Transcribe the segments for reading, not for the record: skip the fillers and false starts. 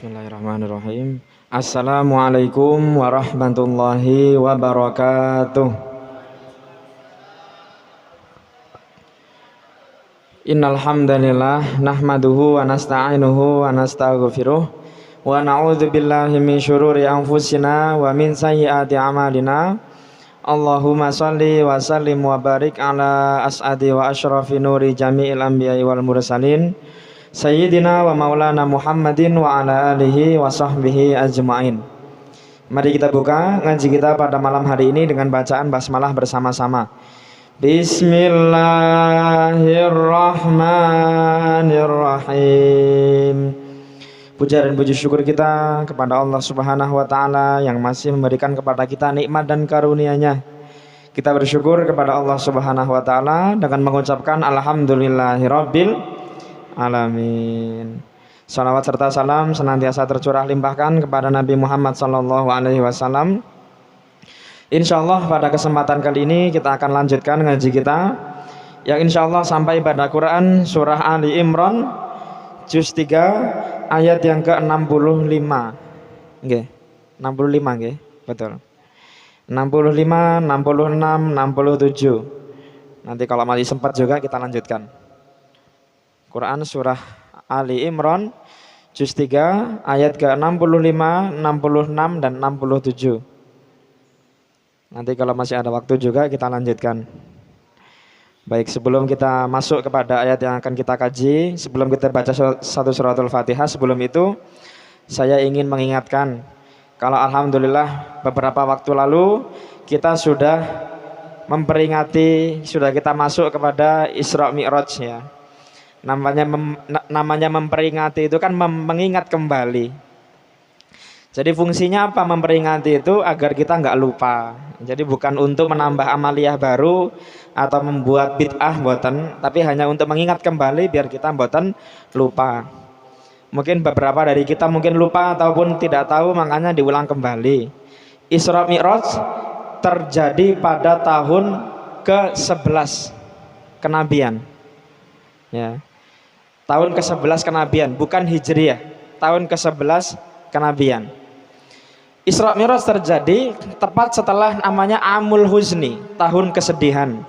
Bismillahirrahmanirrahim. Assalamualaikum warahmatullahi wabarakatuh. Innal hamdalillah nahmaduhu wa nasta'inuhu wa nastaghfiruh wa na'udzu billahi min syururi anfusina wa min sayyiati a'malina. Allahumma shalli wa sallim wa barik ala as'adi wa asyrafi nuri jami'il anbiya'i wal mursalin Sayyidina wa maulana Muhammadin wa ala alihi wa sahbihi ajma'in. Mari kita buka ngaji kita pada malam hari ini dengan bacaan basmalah bersama-sama. Bismillahirrahmanirrahim. Puja dan puji syukur kita kepada Allah Subhanahu wa taala yang masih memberikan kepada kita nikmat dan karunia-Nya. Kita bersyukur kepada Allah Subhanahu wa taala dengan mengucapkan alhamdulillahirabbil alamin. Salawat serta salam senantiasa tercurah limpahkan kepada Nabi Muhammad sallallahu alaihi wasallam. Insyaallah pada kesempatan kali ini kita akan lanjutkan ngaji kita yang insyaallah sampai pada Quran surah Ali Imran juz 3 ayat yang ke-65. Nggih. 65 nggih, betul. 65, 66, 67. Nanti kalau masih sempat juga kita lanjutkan. Quran surah Ali Imran juz 3 ayat ke-65, 66 dan 67. Nanti kalau masih ada waktu juga kita lanjutkan. Baik, sebelum kita masuk kepada ayat yang akan kita kaji, sebelum kita baca satu suratul Fatihah, sebelum itu saya ingin mengingatkan kalau alhamdulillah beberapa waktu lalu kita sudah memperingati, sudah kita masuk kepada Isra Mi'raj ya. Namanya memperingati itu kan mengingat kembali. Jadi fungsinya apa memperingati itu? Agar kita nggak lupa. Jadi bukan untuk menambah amaliyah baru atau membuat bid'ah boten, tapi hanya untuk mengingat kembali biar kita boten lupa. Mungkin beberapa dari kita mungkin lupa ataupun tidak tahu, makanya diulang kembali. Isra Mi'raj terjadi pada tahun ke-11 kenabian. Ya. Tahun ke-11 kenabian, bukan hijriyah, tahun ke-11 kenabian. Isra Mi'raj terjadi tepat setelah namanya Amul Huzni, tahun kesedihan,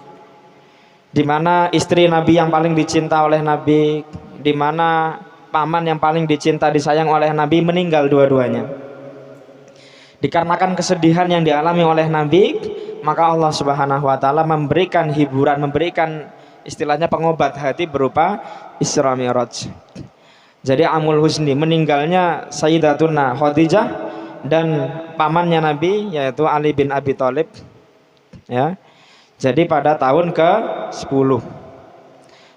di mana istri Nabi yang paling dicinta oleh Nabi, di mana paman yang paling dicinta disayang oleh Nabi meninggal dua-duanya. Dikarenakan kesedihan yang dialami oleh Nabi, maka Allah Subhanahu wa taala memberikan hiburan, memberikan istilahnya pengobat hati berupa Isra Mi'raj. Jadi Amul Huzni, meninggalnya Sayyidatuna Khadijah dan pamannya Nabi yaitu Ali bin Abi Thalib ya. Jadi pada tahun ke-10.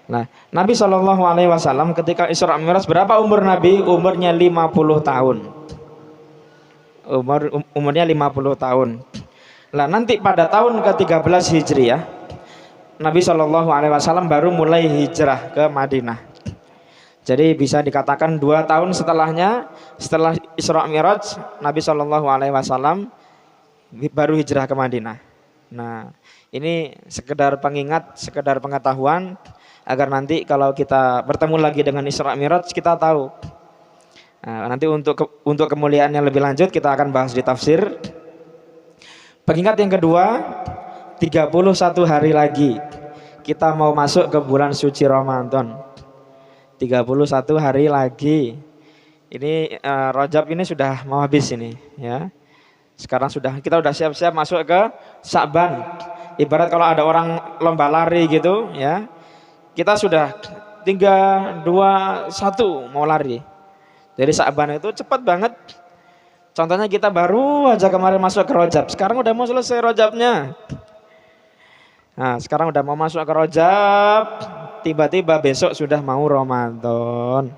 Nah, Nabi SAW ketika Isra Mi'raj, berapa umur Nabi? Umurnya 50 tahun. Umurnya 50 tahun. Nah, nanti pada tahun ke-13 Hijriyah Nabi SAW baru mulai hijrah ke Madinah. Jadi bisa dikatakan 2 tahun setelahnya, setelah Isra Mi'raj, Nabi SAW baru hijrah ke Madinah. Nah, ini sekedar pengingat, sekedar pengetahuan agar nanti kalau kita bertemu lagi dengan Isra Mi'raj kita tahu. Nah, nanti untuk kemuliaan yang lebih lanjut kita akan bahas di tafsir. Pengingat yang kedua, 31 hari lagi kita mau masuk ke bulan suci Ramadan. 31 hari lagi. Ini Rajab ini sudah mau habis ini ya. Sekarang kita sudah siap-siap masuk ke Sya'ban. Ibarat kalau ada orang lomba lari gitu ya. Kita sudah 3, 2, 1 mau lari. Jadi Sya'ban itu cepat banget. Contohnya kita baru aja kemarin masuk ke Rajab. Sekarang udah mau selesai Rajabnya. Nah, sekarang udah mau masuk ke Rajab, tiba-tiba besok sudah mau Ramadan.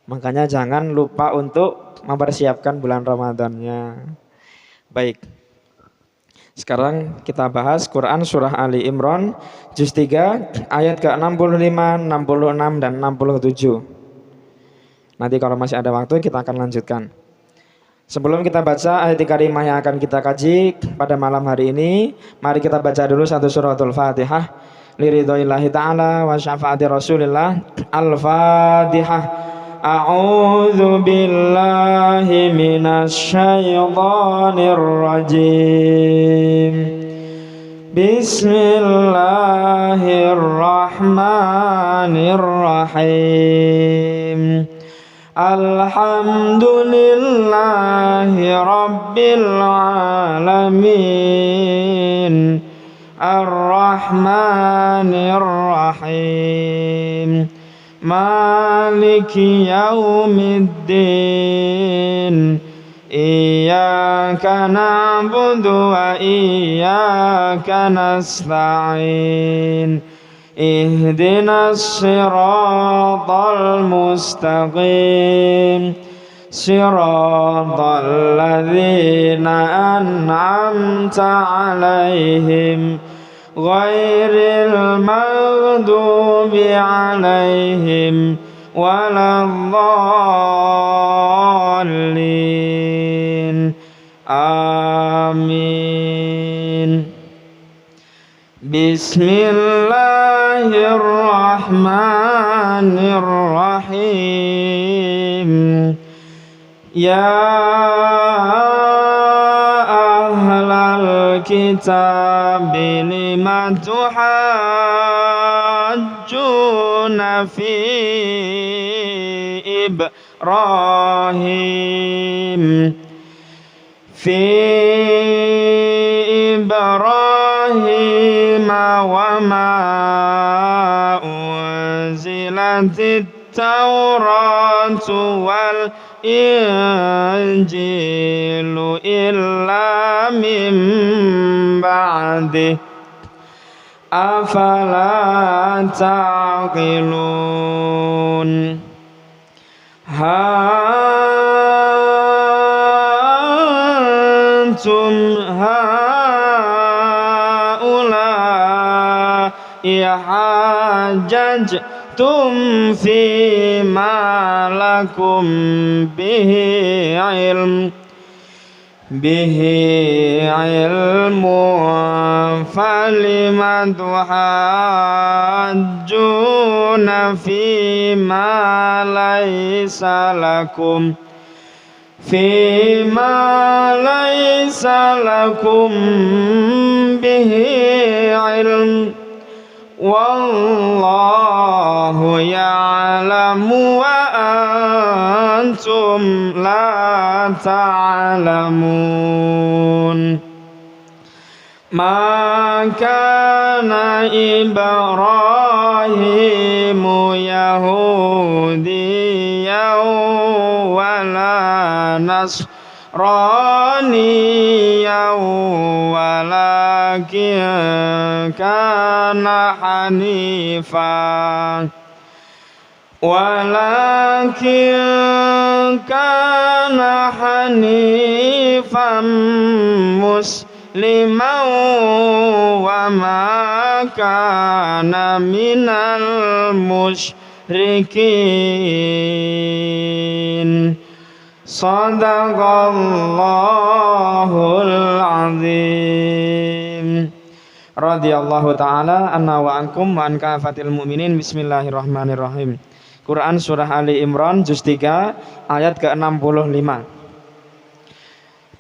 Makanya jangan lupa untuk mempersiapkan bulan Ramadannya. Baik. Sekarang kita bahas Quran surah Ali Imran juz 3 ayat ke-65, 66 dan 67. Nanti kalau masih ada waktu kita akan lanjutkan. Sebelum kita baca ayat karimah yang akan kita kaji pada malam hari ini, mari kita baca dulu satu suratul Fatihah. Liridhoillahi ta'ala wa syafaati Rasulillah. Al-Fatihah. A'udzu billahi minasy syaithanir rajim. Bismillahirrahmanirrahim. Alhamdulillahi rabbil alamin. Ar-Rahmanir Rahim. Maliki yaumiddin. Iyyaka na'budu wa iyyaka nasta'in. Ihdinas siratal mustaqim. Siratal ladzina an'amta 'alaihim ghairil maghdubi 'alaihim waladdallin. Amin. Bismillahirrahmanirrahim. Ya ahlal kitab lima tuhajjuna fi Ibrahim wa ma unzilatit Tauratu wal Injilu illa min ba'di afala ta'qilun. Antum haula'i hajjajtum fima lakum bihi ilmu falima tuhajjuna fima laysa lakum bihi ilm. Wallahu ya'lamu wa antum la ta'lamun. Ma kana Ibrahimu Yahudiyyan wala Nasraniyyan walakin kana hanifan musliman wa ma kana minal musyrikin. Sadaqallahul azim. Radhiyallahu ta'ala anna wa ankum wa an kafatil mu'minin. Bismillahirrahmanirrahim. Quran surah Ali Imran juz 3 ayat ke-65.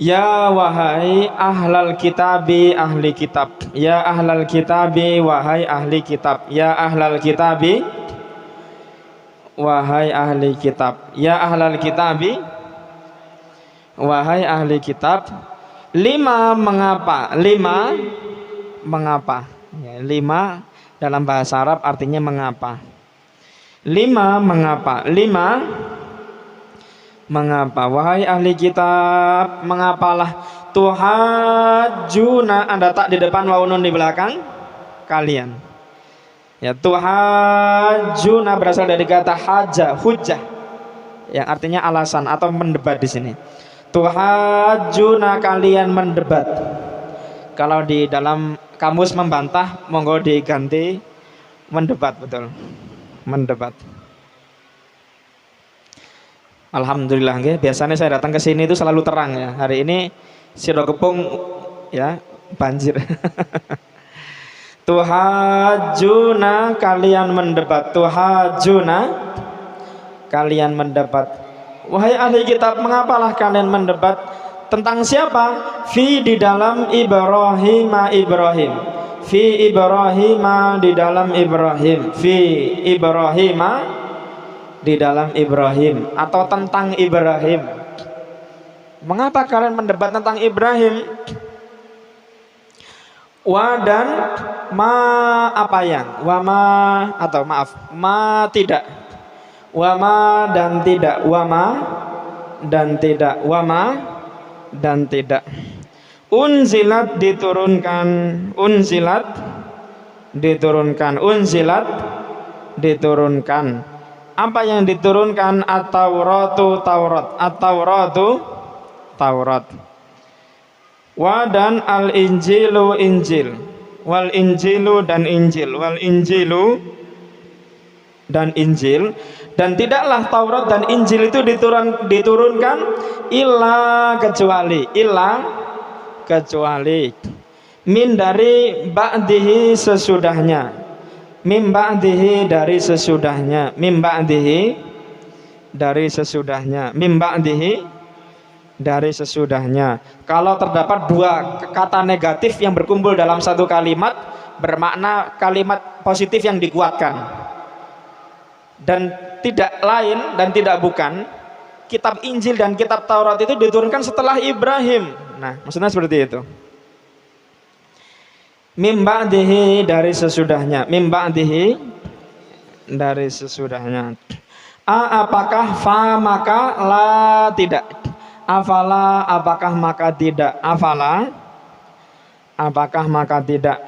Ya wahai ahlal kitabi ahli kitab. Ya ahlal kitabi wahai ahli kitab. Ya ahlal kitabi wahai ahli kitab. Ya ahlal kitabi wahai ahli kitab. Lima mengapa? Lima mengapa? Ya, lima dalam bahasa Arab artinya mengapa. Lima mengapa? Lima mengapa? Wahai ahli kitab, mengapalah tuhajjuna, Anda tak di depan wa nun di belakang kalian. Ya, tuhajjuna berasal dari kata haja, hujjah, yang artinya alasan atau mendebat di sini. Tuhajjuna, kalian mendebat. Kalau di dalam kamus membantah, monggo diganti mendebat, betul. Mendebat. Alhamdulillah, nggih. Biasanya saya datang ke sini itu selalu terang ya. Hari ini Sidokepung ya banjir. Tuhajjuna, kalian mendebat. Tuhajjuna, kalian mendebat? Wahai ahli kitab, mengapalah kalian mendebat tentang siapa? Fi di dalam Ibrahim, Ibrahim. Fi Ibrahim, di dalam Ibrahim. Fi Ibrahim, di dalam Ibrahim, atau tentang Ibrahim. Mengapa kalian mendebat tentang Ibrahim? Wa dan ma apa yang? Wa ma atau maaf, ma tidak. Wa ma dan tidak. Wa ma dan tidak. Wa ma dan tidak. Unzilat diturunkan. Unzilat diturunkan. Unzilat diturunkan. Apa yang diturunkan? At-Tauratu Taurat. At-Tauratu Taurat. Wa dan al-Injilu Injil. Wal Injilu dan Injil. Wal Injilu dan Injil. Dan tidaklah Taurat dan Injil itu diturunkan illa kecuali min dari ba'dihi sesudahnya. Min ba'dihi dari sesudahnya. Min ba'dihi dari sesudahnya. Min ba'dihi dari sesudahnya. Kalau terdapat dua kata negatif yang berkumpul dalam satu kalimat, bermakna kalimat positif yang dikuatkan. Dan tidak lain dan tidak bukan, kitab Injil dan kitab Taurat itu diturunkan setelah Ibrahim. Nah, maksudnya seperti itu. Mim ba'dihi dari sesudahnya. Mim ba'dihi dari sesudahnya. Apakah fa maka la tidak. Afala apakah maka tidak. Afala apakah maka tidak.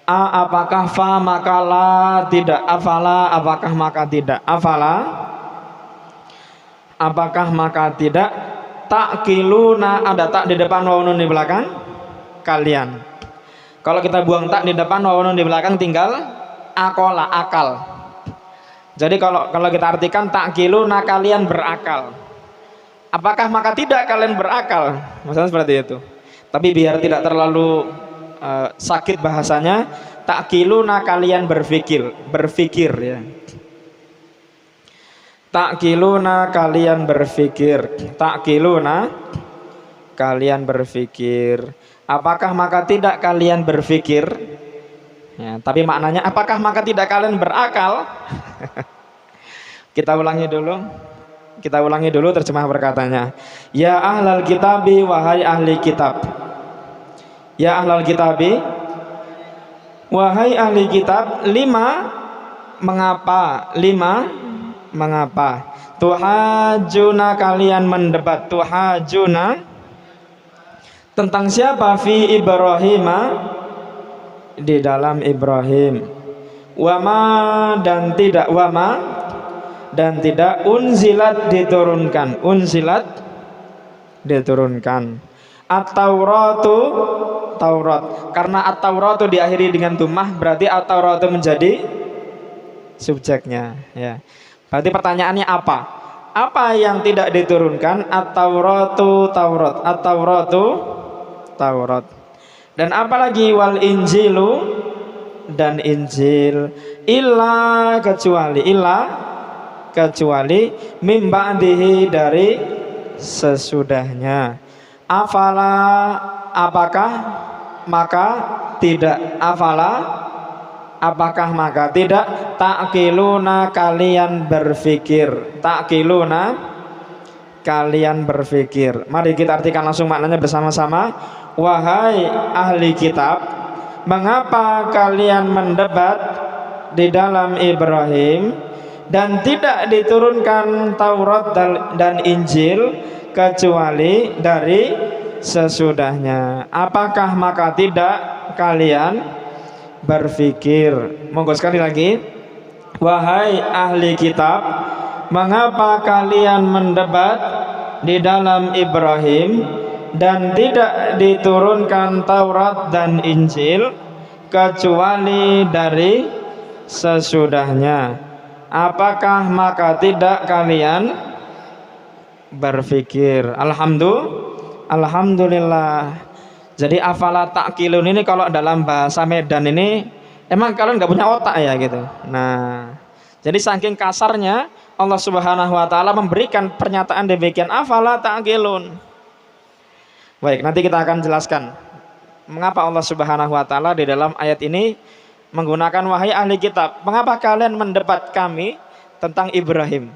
Apakah fa maka la tidak. Afala apakah maka tidak. Afala apakah maka tidak. Ta'kiluna ada tak di depan waw nun di belakang kalian. Kalau kita buang tak di depan waw nun di belakang tinggal akola akal. Jadi kalau kita artikan ta'kiluna kalian berakal. Apakah maka tidak kalian berakal? Maksudnya seperti itu. Tapi biar tidak terlalu sakit bahasanya, ta'kiluna kalian berfikir ya. Ta'kiluna kalian berfikir. Ta'kiluna kalian berfikir. Apakah maka tidak kalian berfikir? Ya, tapi maknanya apakah maka tidak kalian berakal? Kita ulangi dulu terjemah perkataannya. Ya ahlal kitabi, wahai ahli kitab. Ya ahlal kitabi, wahai ahli kitab. Lima mengapa? Tuhajuna kalian mendebat. Tuhajuna tentang siapa? Fi Ibrahim, di dalam Ibrahim. Wama dan tidak. Wama dan tidak. Unzilat diturunkan. Unzilat diturunkan. At-Tauratu Taurat. Karena At-Tauratu diakhiri dengan tummah, berarti At-Tauratu menjadi subjeknya ya. Berarti pertanyaannya apa? Apa yang tidak diturunkan? At-Tauratu Taurat. At-Tauratu Taurat. Dan apalagi wal Injilu dan Injil. Illa kecuali mim ba'dihi dari sesudahnya. Afala apakah maka tidak. Afala apakah maka tidak. Ta'kiluna kalian berfikir. Ta'kiluna kalian berfikir. Mari kita artikan langsung maknanya bersama-sama. Wahai ahli kitab, mengapa kalian mendebat di dalam Ibrahim dan tidak diturunkan Taurat dan Injil kecuali dari sesudahnya? Apakah maka tidak kalian berfikir? Monggo sekali lagi. Wahai ahli kitab, mengapa kalian mendebat di dalam Ibrahim dan tidak diturunkan Taurat dan Injil kecuali dari sesudahnya? Apakah maka tidak kalian berfikir? Alhamdulillah. Jadi afala ta'qilun ini kalau dalam bahasa Medan ini emang kalian nggak punya otak ya gitu. Nah, jadi saking kasarnya Allah Subhanahu wa taala memberikan pernyataan demikian? Afala ta'qilun. Baik, nanti kita akan jelaskan mengapa Allah Subhanahu wa taala di dalam ayat ini menggunakan wahai ahli kitab, mengapa kalian mendebat kami tentang Ibrahim?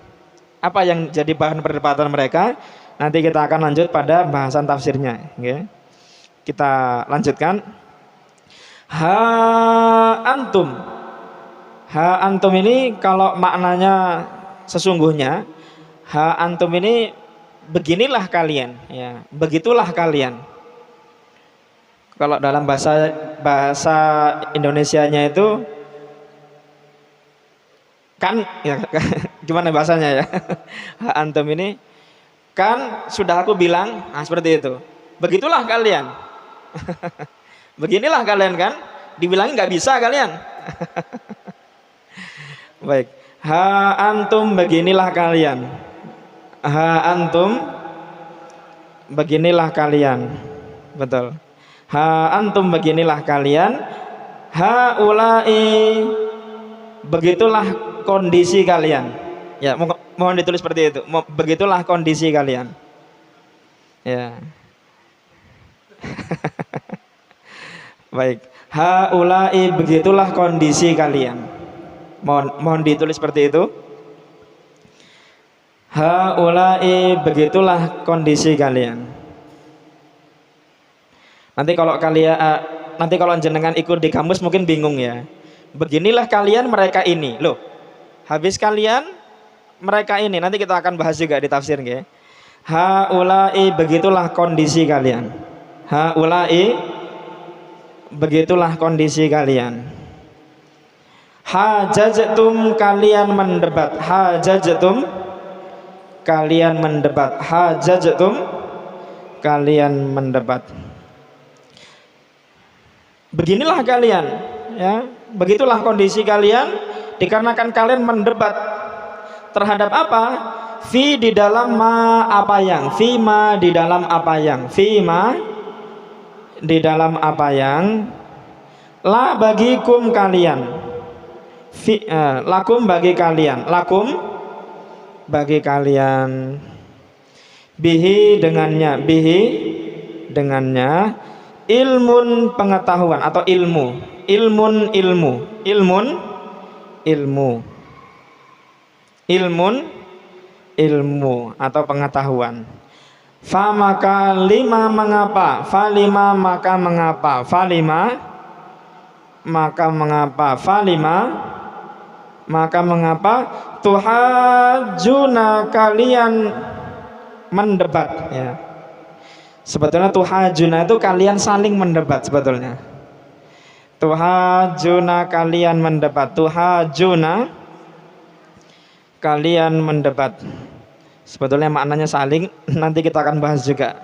Apa yang jadi bahan perdebatan mereka? Nanti kita akan lanjut pada bahasan tafsirnya. Okay. Kita lanjutkan. Ha antum. Ha antum ini kalau maknanya sesungguhnya, ha antum ini beginilah kalian, ya, begitulah kalian. Kalau dalam bahasa Indonesianya itu kan, ya, gimana bahasanya ya? Ha antum ini kan sudah aku bilang, nah seperti itu. Begitulah kalian. Beginilah kalian kan? Dibilangin nggak bisa kalian. Baik. Ha antum beginilah kalian. Ha antum beginilah kalian. Betul. Ha antum beginilah kalian. Ha ulai begitulah kondisi kalian. Ya, mohon ditulis seperti itu. Begitulah kondisi kalian. Ya. Baik. Haulai begitulah kondisi kalian. Mohon ditulis seperti itu. Haulai begitulah kondisi kalian. Nanti kalau jenengan ikut di kamus mungkin bingung ya. Beginilah kalian, mereka ini. Loh. Habis kalian, mereka ini. Nanti kita akan bahas juga di tafsir nggih. Haulai begitulah kondisi kalian. Haulai begitulah kondisi kalian. Hajajtum kalian mendebat. Hajajtum kalian mendebat. Hajajtum kalian mendebat. Beginilah kalian, ya. Begitulah kondisi kalian dikarenakan kalian mendebat terhadap apa? Fi di dalam ma apa yang, fi ma di dalam apa yang, fi ma di dalam apa yang, la bagikum kalian, fi, lakum bagi kalian, lakum bagi kalian, bihi dengannya, bihi dengannya, ilmun pengetahuan atau ilmu, ilmun ilmu, ilmun ilmu, ilmun ilmu atau pengetahuan. Fa maka lima mengapa, fa lima maka mengapa, fa lima maka mengapa, fa lima maka mengapa tuhajuna kalian mendebat, ya. Sebetulnya tuhajuna itu kalian saling mendebat sebetulnya. Tuhajuna kalian mendebat, tuhajuna kalian mendebat. Sebetulnya maknanya saling, nanti kita akan bahas juga.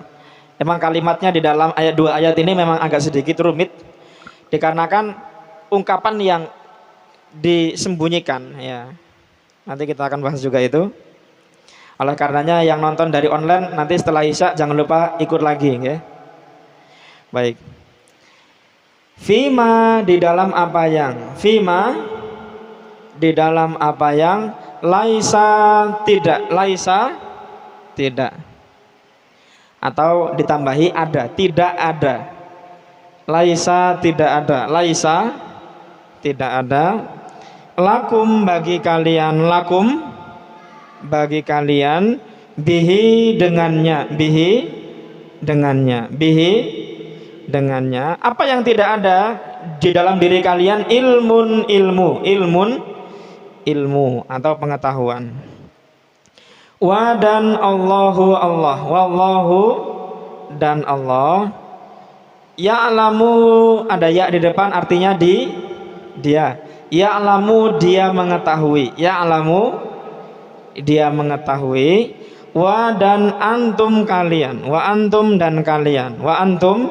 Emang kalimatnya di dalam dua ayat ini memang agak sedikit rumit dikarenakan ungkapan yang disembunyikan, ya. Nanti kita akan bahas juga itu. Oleh karenanya yang nonton dari online nanti setelah Isya jangan lupa ikut lagi, ya. Baik. Fima di dalam apa yang, fima di dalam apa yang, laisa tidak, laisa tidak, atau ditambahi ada, tidak ada, laisa tidak ada, laisa tidak ada, lakum bagi kalian, lakum bagi kalian, bihi dengannya, bihi dengannya, bihi dengannya. Apa yang tidak ada di dalam diri kalian? Ilmun ilmu, ilmun ilmu atau pengetahuan. Wa dan Allahu Allah, wallahu dan Allah, ya'lamu ada ya di depan artinya dia. Ya'lamu dia mengetahui, ya'lamu dia mengetahui. Wa dan antum kalian, wa antum dan kalian, wa antum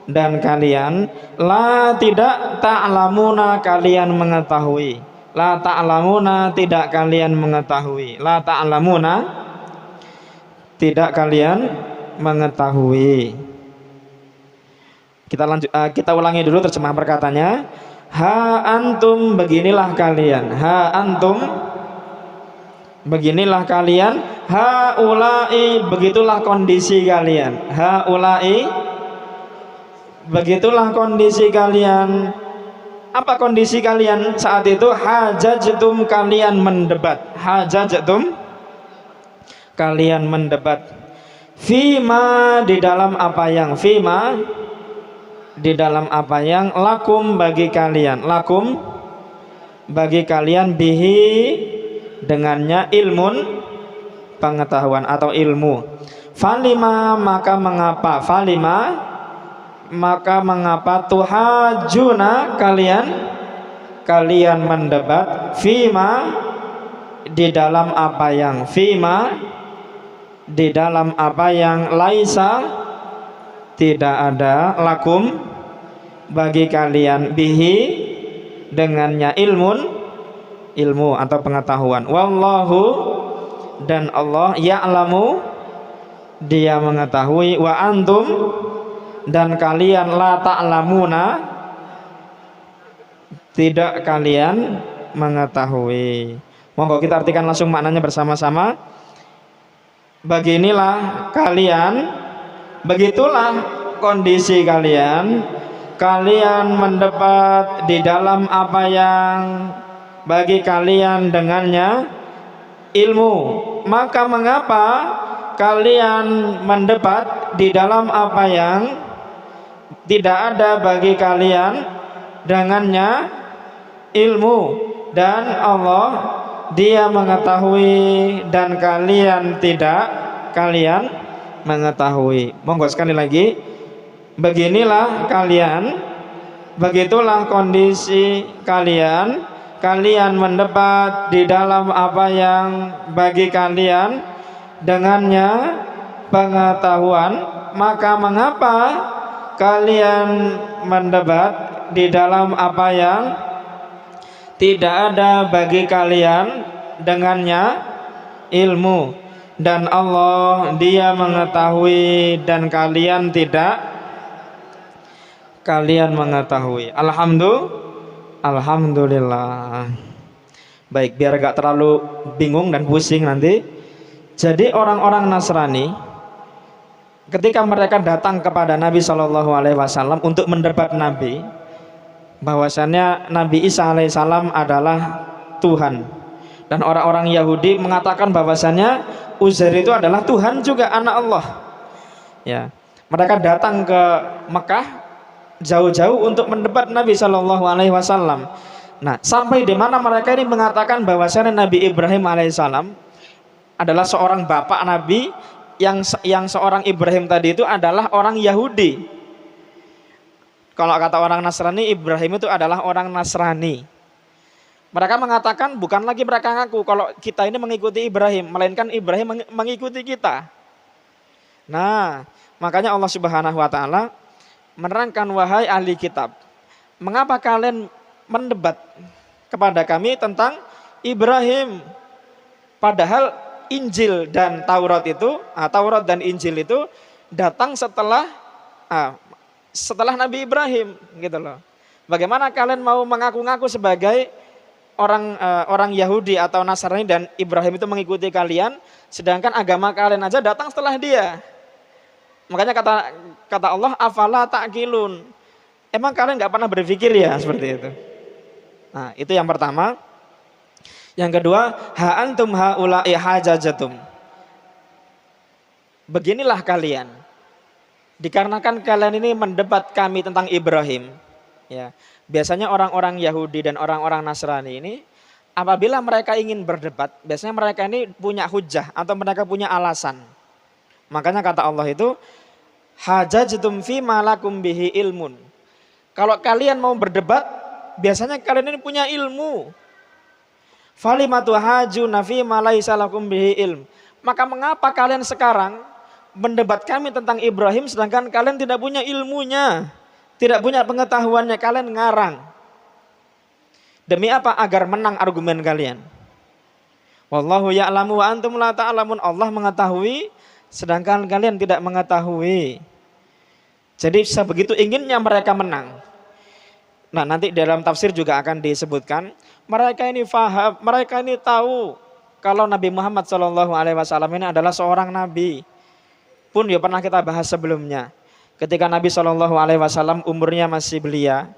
dan kalian, la tidak ta'lamuna kalian mengetahui, la ta'lamuna tidak kalian mengetahui, la ta'lamuna tidak kalian mengetahui. Kita lanjut, kita ulangi dulu terjemah perkataannya. Ha antum beginilah kalian, ha antum beginilah kalian, haulai, begitulah kondisi kalian, haulai, begitulah kondisi kalian. Apa kondisi kalian saat itu? Hajajtum, kalian mendebat, hajajtum, kalian mendebat, fima, di dalam apa yang, fima, di dalam apa yang, lakum, bagi kalian, lakum, bagi kalian, bihi, dengannya, ilmun, pengetahuan atau ilmu. Falima, maka mengapa, falima, maka mengapa, tuhajuna, kalian mendebat, fima, di dalam apa yang, fima, di dalam apa yang, laisa, tidak ada, lakum, bagi kalian, bihi, dengannya, ilmu atau pengetahuan. Wallahu, dan Allah, ya'lamu, dia mengetahui, wa antum, dan kalian, la ta'lamuna, tidak kalian mengetahui. Monggo kita artikan langsung maknanya bersama-sama. Beginilah kalian, begitulah kondisi kalian, kalian mendebat di dalam apa yang bagi kalian dengannya ilmu. Maka mengapa kalian mendebat di dalam apa yang tidak ada bagi kalian dengannya ilmu, dan Allah, dia mengetahui dan kalian tidak, kalian mengetahui. Monggo sekali lagi, beginilah kalian, begitulah kondisi kalian, kalian mendebat di dalam apa yang bagi kalian dengannya pengetahuan. Maka mengapa kalian mendebat di dalam apa yang tidak ada bagi kalian dengannya ilmu, dan Allah, dia mengetahui dan kalian tidak, kalian mengetahui. Alhamdulillah. Baik, biar gak terlalu bingung dan pusing nanti. Jadi orang-orang Nasrani ketika mereka datang kepada Nabi SAW untuk mendebat Nabi, bahwasannya Nabi Isa alaihissalam adalah Tuhan, dan orang-orang Yahudi mengatakan bahwasannya Uzair itu adalah Tuhan juga, anak Allah. Ya, mereka datang ke Mekah jauh-jauh untuk mendebat Nabi SAW. Nah, sampai di mana mereka ini mengatakan bahwasannya Nabi Ibrahim alaihissalam adalah seorang bapak Nabi, yang seorang Ibrahim tadi itu adalah orang Yahudi. Kalau kata orang Nasrani, Ibrahim itu adalah orang Nasrani. Mereka mengatakan, bukan lagi mereka ngaku kalau kita ini mengikuti Ibrahim, melainkan Ibrahim mengikuti kita. Nah, makanya Allah Subhanahu wa Ta'ala menerangkan, wahai ahli kitab, mengapa kalian mendebat kepada kami tentang Ibrahim, padahal Injil dan Taurat itu, Taurat dan Injil itu datang setelah Nabi Ibrahim, gitu loh. Bagaimana kalian mau mengaku-ngaku sebagai orang Yahudi atau Nasrani dan Ibrahim itu mengikuti kalian, sedangkan agama kalian aja datang setelah dia. Makanya kata Allah, afala ta'qilun. Emang kalian nggak pernah berpikir ya seperti itu? Nah, itu yang pertama. Yang kedua, ha antum haula'i hajajatum. Beginilah kalian, dikarenakan kalian ini mendebat kami tentang Ibrahim. Ya, biasanya orang-orang Yahudi dan orang-orang Nasrani ini, apabila mereka ingin berdebat, biasanya mereka ini punya hujah atau mereka punya alasan. Makanya kata Allah itu, hajajtum fi ma lakum bihi ilmun. Kalau kalian mau berdebat, biasanya kalian ini punya ilmu. Falimatu hajuna fi ma laisa lakum bihi ilm. Maka mengapa kalian sekarang mendebat kami tentang Ibrahim sedangkan kalian tidak punya ilmunya, tidak punya pengetahuannya, kalian ngarang. Demi apa? Agar menang argumen kalian. Wallahu ya'lamu wa antum la ta'lamun. Allah mengetahui sedangkan kalian tidak mengetahui. Jadi sebegitu inginnya mereka menang. Nah, nanti dalam tafsir juga akan disebutkan, mereka ini faham, mereka ini tahu kalau Nabi Muhammad SAW ini adalah seorang nabi. Pun ya pernah kita bahas sebelumnya. Ketika Nabi SAW umurnya masih belia,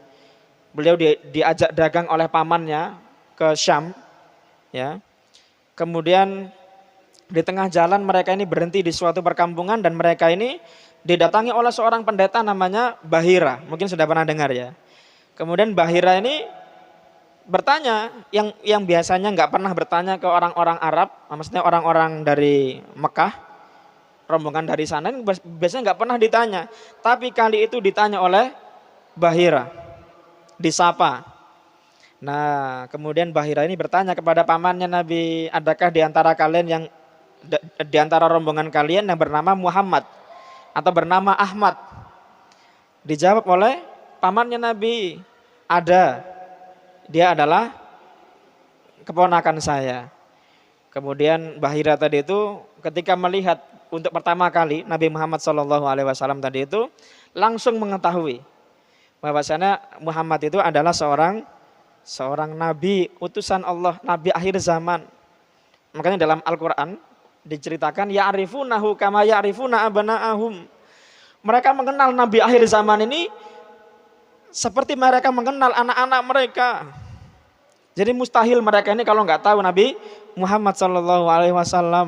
beliau diajak dagang oleh pamannya ke Syam, ya. Kemudian di tengah jalan mereka ini berhenti di suatu perkampungan dan mereka ini didatangi oleh seorang pendeta namanya Bahira. Mungkin sudah pernah dengar ya. Kemudian Bahira ini bertanya yang biasanya nggak pernah bertanya ke orang-orang Arab, maksudnya orang-orang dari Mekah, rombongan dari sana biasanya nggak pernah ditanya. Tapi kali itu ditanya oleh Bahira, disapa. Nah, kemudian Bahira ini bertanya kepada pamannya Nabi, adakah di antara kalian yang di antara rombongan kalian yang bernama Muhammad atau bernama Ahmad? Dijawab oleh pamannya Nabi, ada. Dia adalah keponakan saya. Kemudian Bahira tadi itu ketika melihat untuk pertama kali Nabi Muhammad SAW tadi itu langsung mengetahui bahwasanya Muhammad itu adalah seorang nabi utusan Allah, nabi akhir zaman. Makanya dalam Al-Qur'an diceritakan ya'rifunahu kama ya'rifuna abna'ahum. Mereka mengenal nabi akhir zaman ini seperti mereka mengenal anak-anak mereka. Jadi mustahil mereka ini kalau nggak tahu Nabi Muhammad SAW.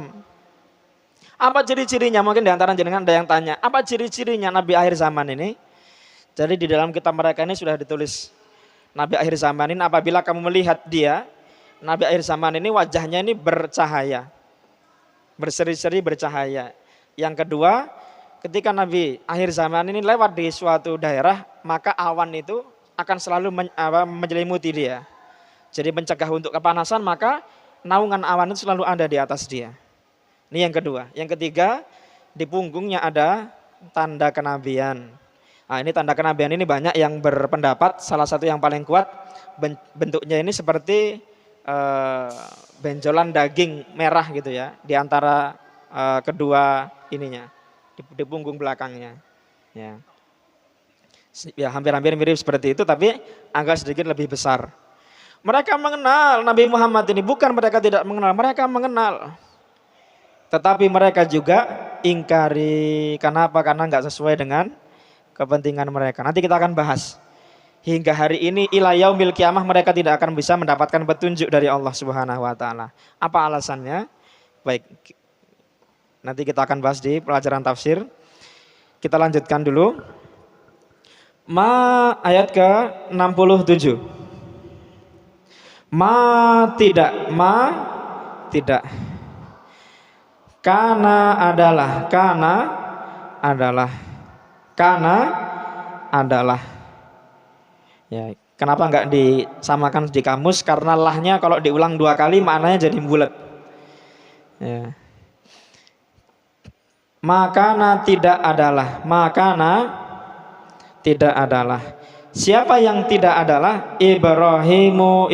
Apa ciri-cirinya? Mungkin diantara jenengan ada yang tanya, apa ciri-cirinya Nabi akhir zaman ini? Jadi di dalam kitab mereka ini sudah ditulis, Nabi akhir zaman ini apabila kamu melihat dia, Nabi akhir zaman ini wajahnya ini bercahaya, berseri-seri bercahaya. Yang kedua, ketika Nabi akhir zaman ini lewat di suatu daerah, maka awan itu akan selalu menyelimuti dia. Jadi mencegah untuk kepanasan, maka naungan awan itu selalu ada di atas dia. Ini yang kedua. Yang ketiga, di punggungnya ada tanda kenabian. Nah, ini tanda kenabian ini banyak yang berpendapat, salah satu yang paling kuat bentuknya ini seperti benjolan daging merah gitu ya, di antara kedua ininya. Di punggung belakangnya, ya hampir-hampir mirip seperti itu, tapi agak sedikit lebih besar. Mereka mengenal Nabi Muhammad ini, bukan mereka tidak mengenal, mereka mengenal. Tetapi mereka juga ingkari, kenapa? Karena nggak sesuai dengan kepentingan mereka. Nanti kita akan bahas. Hingga hari ini ila yaumil kiamah mereka tidak akan bisa mendapatkan petunjuk dari Allah Subhanahu wa taala. Apa alasannya? Baik, nanti kita akan bahas di pelajaran tafsir. Kita lanjutkan dulu. Ayat ke-67. Tidak. Kana adalah. Ya, kenapa enggak disamakan di kamus? Karena lahnya kalau diulang 2 kali maknanya jadi bulat. Ya. Makana tidak adalah. Siapa yang tidak adalah? Ibrahim.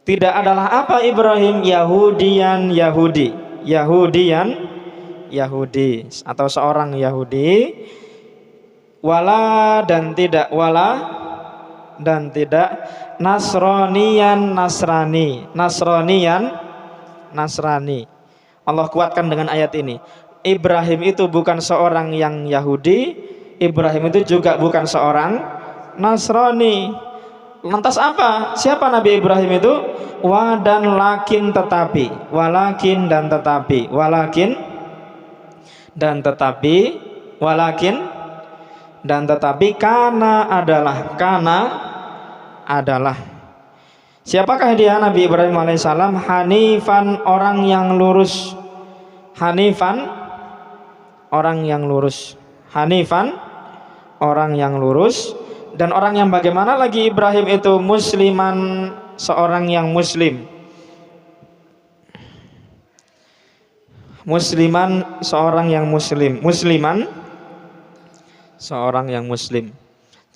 Tidak adalah apa Ibrahim? Yahudi atau seorang Yahudi. Wala dan tidak Nasrani. Allah kuatkan dengan ayat ini. Ibrahim itu bukan seorang yang Yahudi, Ibrahim itu juga bukan seorang Nasrani. Lantas apa? Siapa Nabi Ibrahim itu? Walakin kana adalah. Siapakah dia? Nabi Ibrahim alaihissalam hanifan, orang yang lurus. Dan orang yang bagaimana lagi Ibrahim itu? Musliman, seorang yang muslim. Musliman, seorang yang muslim.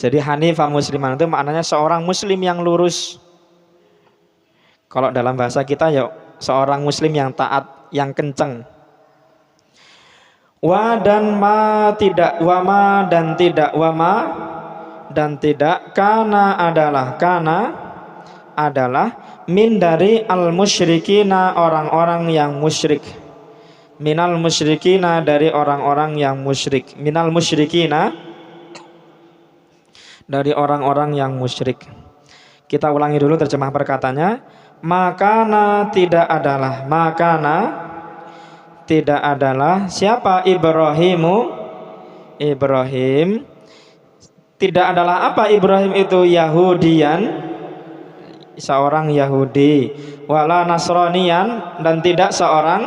Jadi hanifah musliman itu maknanya seorang muslim yang lurus. Kalau dalam bahasa kita ya seorang muslim yang taat, yang kenceng. Kana adalah min dari al-musyrikina orang-orang yang musyrik. Minal musyrikina dari orang-orang yang musyrik. Minal musyrikina dari orang-orang yang musyrik. Kita ulangi dulu terjemah perkataannya. Makana tidak adalah. Makana tidak adalah. Siapa? Ibrahimu. Ibrahim. Tidak adalah apa Ibrahim itu? Yahudian, seorang Yahudi, wala Nasranian, dan tidak seorang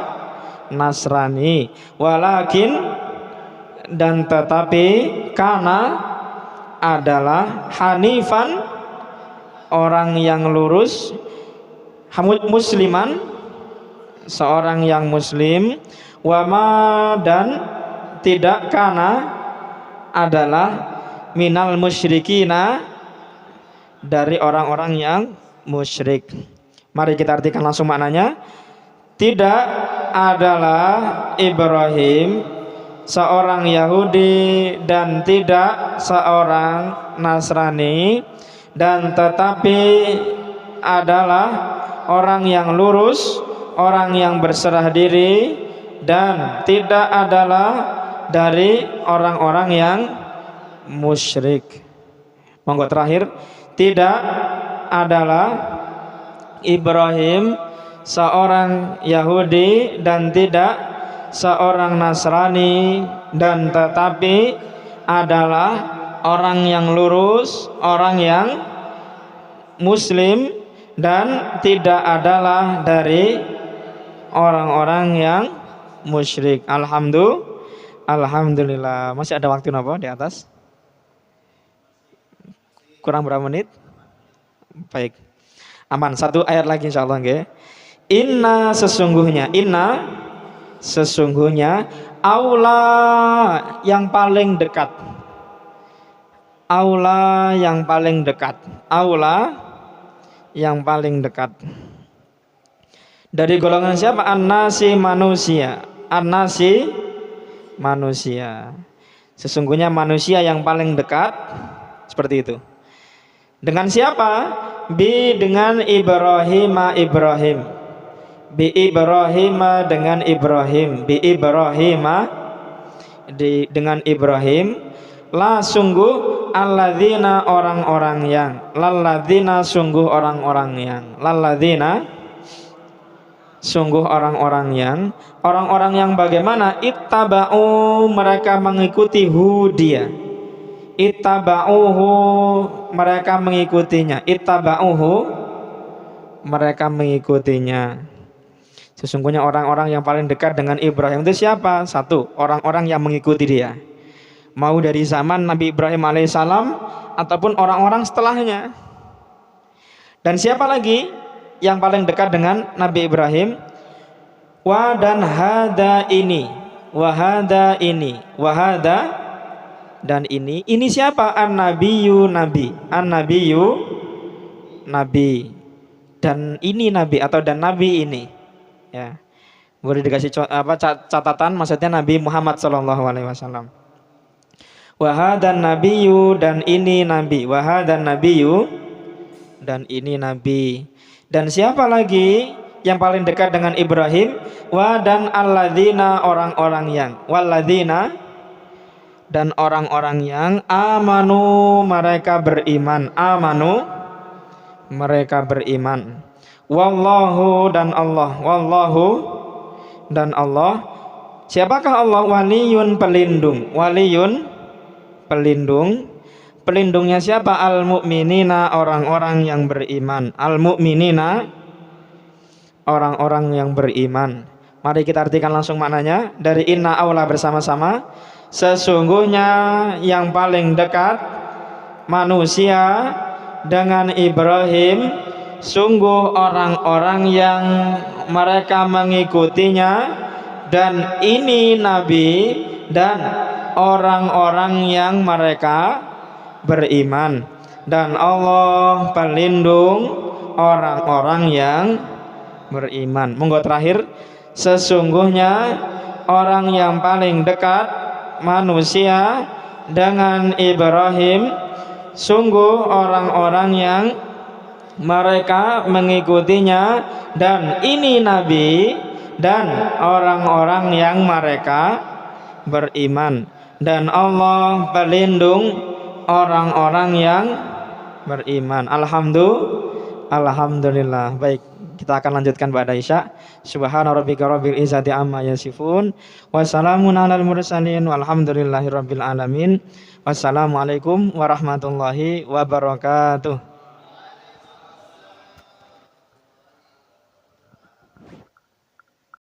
Nasrani, walakin, dan tetapi, kana adalah hanifan, orang yang lurus, musliman, seorang yang muslim, wama, dan tidak kana adalah minal musyrikina dari orang-orang yang musyrik. Mari kita artikan langsung maknanya. Tidak adalah Ibrahim seorang Yahudi dan tidak seorang Nasrani, dan tetapi adalah orang yang lurus, orang yang berserah diri, dan tidak adalah dari orang-orang yang musyrik. Monggo terakhir, tidak adalah Ibrahim seorang Yahudi dan tidak seorang Nasrani, dan tetapi adalah orang yang lurus, orang yang muslim, dan tidak adalah dari orang-orang yang musyrik. Alhamdulillah. Masih ada waktu napa di atas? Kurang berapa menit? Baik. Aman, satu ayat lagi insyaallah nggih. Inna sesungguhnya aula yang paling dekat. Aula yang paling dekat. Aula yang paling dekat. Dari golongan siapa? An-nasi manusia. An-nasi manusia. Sesungguhnya manusia yang paling dekat seperti itu. Dengan siapa? Dengan Ibrahim. Bi Ibrahim dengan Ibrahim. Bi Ibrahim dengan Ibrahim. La sungguh alladzina orang-orang yang. Lalladzina sungguh orang-orang yang. Lalladzina sungguh orang-orang yang. Orang-orang yang bagaimana? Ittaba'u mereka mengikuti dia. Ittaba'uhu mereka mengikutinya. Ittaba'uhu mereka mengikutinya. Sesungguhnya orang-orang yang paling dekat dengan Ibrahim itu siapa? Satu, orang-orang yang mengikuti dia. Mau dari zaman Nabi Ibrahim alaihissalam ataupun orang-orang setelahnya. Dan siapa lagi yang paling dekat dengan Nabi Ibrahim? Wa dan hada ini. Wahada ini. Wahada dan ini siapa? An-nabiyyu nabi. An-nabiyyu nabi. Dan ini nabi atau dan nabi ini. Ya. Boleh dikasih catatan, maksudnya Nabi Muhammad sallallahu alaihi wasallam. Wa hadan nabiyyu dan ini nabi. Wa hadan nabiyyu dan ini nabi. Dan siapa lagi yang paling dekat dengan Ibrahim? Wa dan alladzina orang-orang yang. Walladzina dan orang-orang yang amanu mereka beriman. Amanu mereka beriman. Wallahu dan Allah. Wallahu dan Allah. Siapakah Allah? Waliyun pelindung. Waliyun pelindung. Pelindungnya siapa? Al-mu'minina orang-orang yang beriman. Al-mu'minina orang-orang yang beriman. Mari kita artikan langsung maknanya. Dari inna aula bersama-sama. Sesungguhnya yang paling dekat manusia dengan Ibrahim, sungguh orang-orang yang mereka mengikutinya, dan ini nabi dan orang-orang yang mereka beriman, dan Allah pelindung orang-orang yang beriman. Monggo terakhir, sesungguhnya orang yang paling dekat manusia dengan Ibrahim, sungguh orang-orang yang mereka mengikutinya, dan ini nabi dan orang-orang yang mereka beriman, dan Allah pelindung orang-orang yang beriman. Alhamdulillah. Baik, kita akan lanjutkan pada Isya. Subhana rabbika rabbil izzati amma yasifun, wassalamun alal mursalin, walhamdulillahi rabbil alamin. Wassalamualaikum warahmatullahi wabarakatuh.